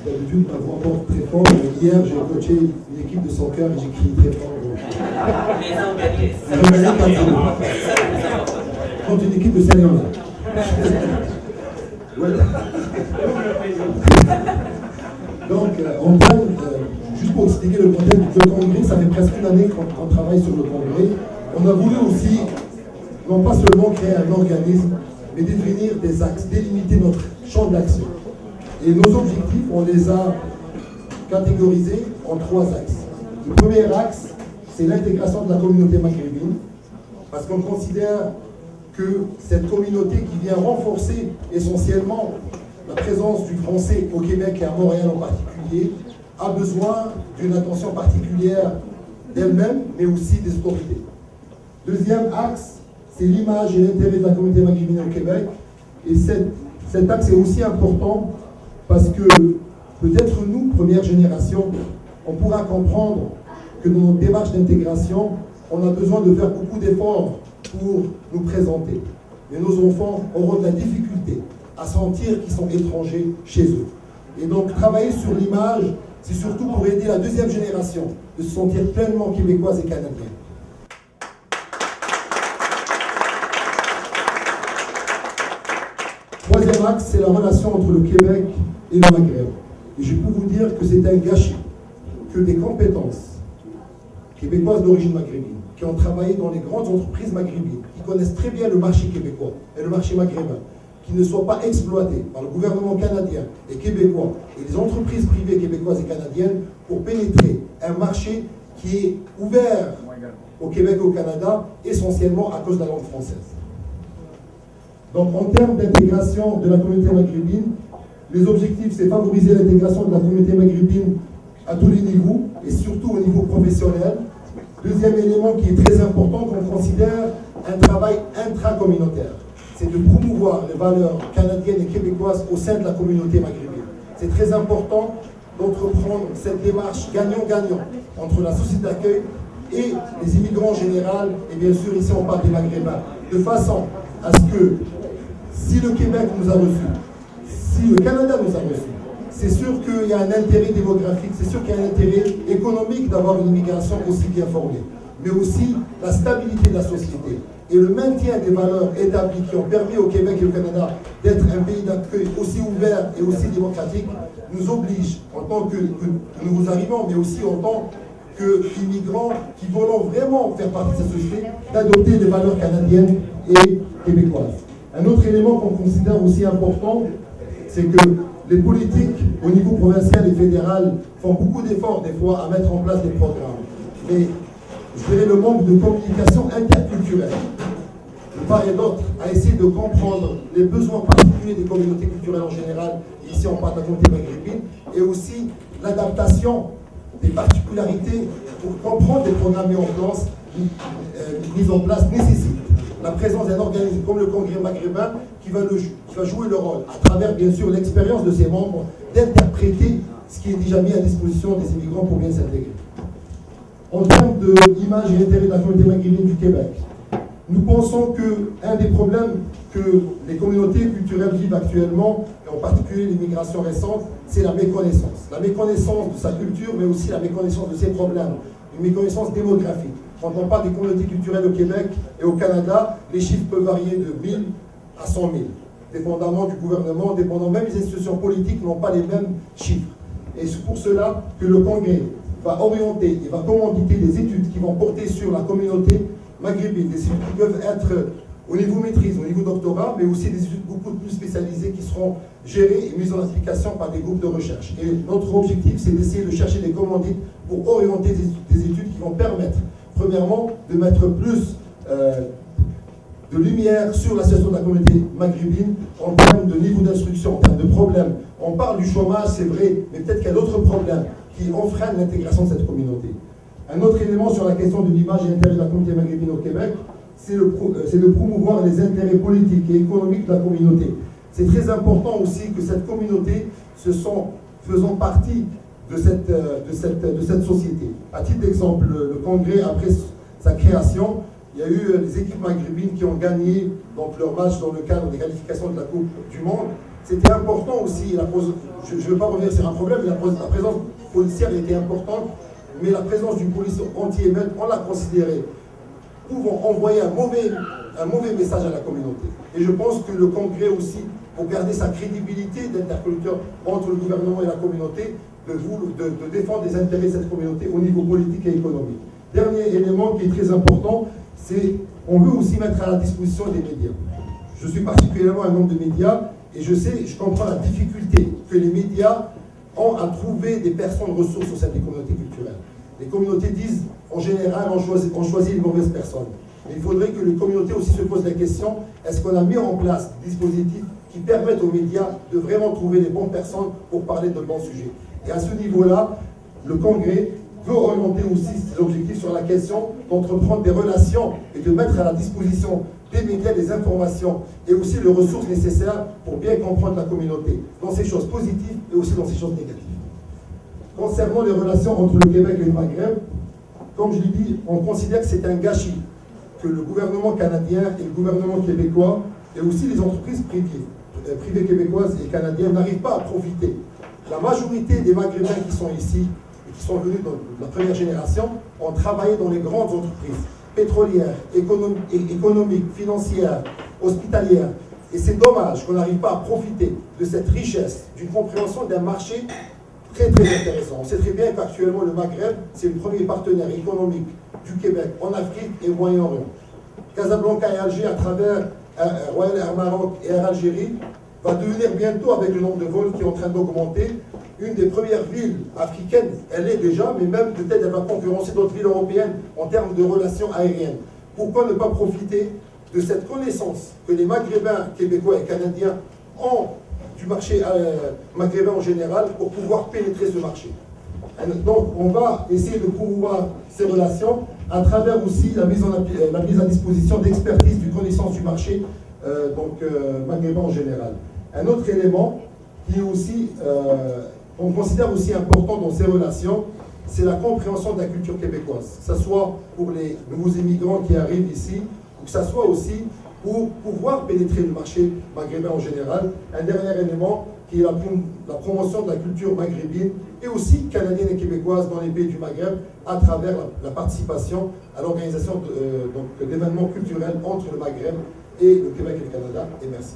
D'habitude, ma voix porte très fort. Hier, j'ai coaché une équipe de soccer et j'ai crié très fort. Les ont gagné. Contre une équipe de Sénégal. Voilà. Donc, en termes, juste pour expliquer le contexte, le congrès, ça fait presque une année qu'on travaille sur le congrès. On a voulu aussi, non pas seulement créer un organisme, mais définir des axes, délimiter notre champ d'action. Et nos objectifs, on les a catégorisés en 3 axes. Le premier axe, c'est l'intégration de la communauté maghrébine, parce qu'on considère que cette communauté qui vient renforcer essentiellement la présence du français au Québec et à Montréal en particulier, a besoin d'une attention particulière d'elle-même, mais aussi des autorités. Deuxième axe, c'est l'image et l'intérêt de la communauté maghrébine au Québec. Et cet axe est aussi important parce que peut-être nous, première génération, on pourra comprendre que dans notre démarche d'intégration, on a besoin de faire beaucoup d'efforts pour nous présenter. Mais nos enfants auront de la difficulté à sentir qu'ils sont étrangers chez eux. Et donc travailler sur l'image, c'est surtout pour aider la deuxième génération de se sentir pleinement québécoise et canadienne. Troisième axe, c'est la relation entre le Québec et le Maghreb. Et je peux vous dire que c'est un gâchis que des compétences québécoises d'origine maghrébine, qui ont travaillé dans les grandes entreprises maghrébines, qui connaissent très bien le marché québécois et le marché maghrébin, qui ne soient pas exploités par le gouvernement canadien et québécois et les entreprises privées québécoises et canadiennes pour pénétrer un marché qui est ouvert au Québec et au Canada, essentiellement à cause de la langue française. Donc en termes d'intégration de la communauté maghrébine, les objectifs, c'est favoriser l'intégration de la communauté maghrébine à tous les niveaux, et surtout au niveau professionnel. Deuxième élément qui est très important, qu'on considère un travail intracommunautaire, c'est de promouvoir les valeurs canadiennes et québécoises au sein de la communauté maghrébine. C'est très important d'entreprendre cette démarche gagnant-gagnant entre la société d'accueil et les immigrants en général, et bien sûr ici on parle des Maghrébins, de façon à ce que si le Québec nous a reçus, si le Canada nous a reçus, c'est sûr qu'il y a un intérêt démographique, c'est sûr qu'il y a un intérêt économique d'avoir une immigration aussi bien formée, mais aussi la stabilité de la société et le maintien des valeurs établies qui ont permis au Québec et au Canada d'être un pays d'accueil aussi ouvert et aussi démocratique, nous oblige, en tant que nouveaux arrivants, mais aussi en tant qu'immigrants qui voulons vraiment faire partie de cette société, d'adopter des valeurs canadiennes et québécoises. Un autre élément qu'on considère aussi important, c'est que les politiques au niveau provincial et fédéral font beaucoup d'efforts des fois à mettre en place des programmes. Mais je dirais le manque de communication interculturelle, de part et d'autre, à essayer de comprendre les besoins particuliers des communautés culturelles en général, ici on parle de la communauté maghrébine, et aussi l'adaptation des particularités pour comprendre des programmes mis en place nécessite la présence d'un organisme comme le Congrès maghrébin qui va jouer le rôle, à travers bien sûr l'expérience de ses membres, d'interpréter ce qui est déjà mis à disposition des immigrants pour bien s'intégrer. En termes d'image et d'intérêt de la communauté maghrébine du Québec, nous pensons qu'un des problèmes que les communautés culturelles vivent actuellement, et en particulier l'immigration récente, c'est la méconnaissance. La méconnaissance de sa culture, mais aussi la méconnaissance de ses problèmes, une méconnaissance démographique. Quand on parle des communautés culturelles au Québec et au Canada, les chiffres peuvent varier de 1000 à 100 000, dépendamment du gouvernement, dépendant même des institutions politiques n'ont pas les mêmes chiffres. Et c'est pour cela que le Congrès va orienter et va commanditer des études qui vont porter sur la communauté maghrébine, des études qui peuvent être au niveau maîtrise, au niveau doctorat, mais aussi des études beaucoup plus spécialisées qui seront gérées et mises en application par des groupes de recherche. Et notre objectif, c'est d'essayer de chercher des commandites pour orienter des études qui vont permettre, premièrement, de mettre plus de lumière sur la situation de la communauté maghrébine en termes de niveau d'instruction, en termes de problèmes. On parle du chômage, c'est vrai, mais peut-être qu'il y a d'autres problèmes qui enfreignent l'intégration de cette communauté. Un autre élément sur la question de l'image et l'intérêt de la communauté maghrébine au Québec, c'est de promouvoir les intérêts politiques et économiques de la communauté. C'est très important aussi que cette communauté faisant partie de cette société. À titre d'exemple, le Congrès, après sa création, il y a eu les équipes maghrébines qui ont gagné donc, leur match dans le cadre des qualifications de la Coupe du Monde. c'était important aussi, je ne veux pas revenir sur un problème, mais la présence policière était importante, mais la présence d'une police anti-émeute, on l'a considérée pouvant envoyer un mauvais message à la communauté. Et je pense que le Congrès aussi, pour garder sa crédibilité d'interlocuteur entre le gouvernement et la communauté, de défendre les intérêts de cette communauté au niveau politique et économique. Dernier élément qui est très important, c'est qu'on veut aussi mettre à la disposition des médias. Je suis particulièrement un membre de médias et je comprends la difficulté que les médias ont à trouver des personnes ressources au sein des communautés culturelles. Les communautés disent, en général, on choisit les mauvaises personnes. Mais il faudrait que les communautés aussi se posent la question, est-ce qu'on a mis en place des dispositifs qui permettent aux médias de vraiment trouver les bonnes personnes pour parler de bons sujets. Et à ce niveau-là, le Congrès veut orienter aussi ses objectifs sur la question d'entreprendre des relations et de mettre à la disposition des médias des informations et aussi les ressources nécessaires pour bien comprendre la communauté, dans ces choses positives et aussi dans ces choses négatives. Concernant les relations entre le Québec et le Maghreb, comme je l'ai dit, on considère que c'est un gâchis que le gouvernement canadien et le gouvernement québécois et aussi les entreprises privées québécoises et canadiennes n'arrivent pas à profiter. La majorité des Maghrébins qui sont ici et qui sont venus dans la première génération ont travaillé dans les grandes entreprises pétrolières, économiques, financières, hospitalières. Et c'est dommage qu'on n'arrive pas à profiter de cette richesse, d'une compréhension d'un marché très intéressant. On sait très bien qu'actuellement le Maghreb, c'est le premier partenaire économique du Québec en Afrique et au Moyen-Orient. Casablanca et Alger, à travers Royal Air Maroc et Air Algérie, va devenir bientôt, avec le nombre de vols qui est en train d'augmenter, une des premières villes africaines. Elle est déjà, mais même peut-être elle va concurrencer d'autres villes européennes en termes de relations aériennes. Pourquoi ne pas profiter de cette connaissance que les Maghrébins, Québécois et Canadiens ont du marché maghrébin en général pour pouvoir pénétrer ce marché? Donc on va essayer de promouvoir ces relations à travers aussi la mise à disposition d'expertise du connaissance du marché maghrébin en général. Un autre élément qui est aussi, on considère aussi important dans ces relations, c'est la compréhension de la culture québécoise, que ce soit pour les nouveaux immigrants qui arrivent ici, ou que ce soit aussi pour pouvoir pénétrer le marché maghrébin en général. Un dernier élément qui est la promotion de la culture maghrébine et aussi canadienne et québécoise dans les pays du Maghreb à travers la participation à l'organisation d'événements culturels entre le Maghreb et le Québec et le Canada. Et merci.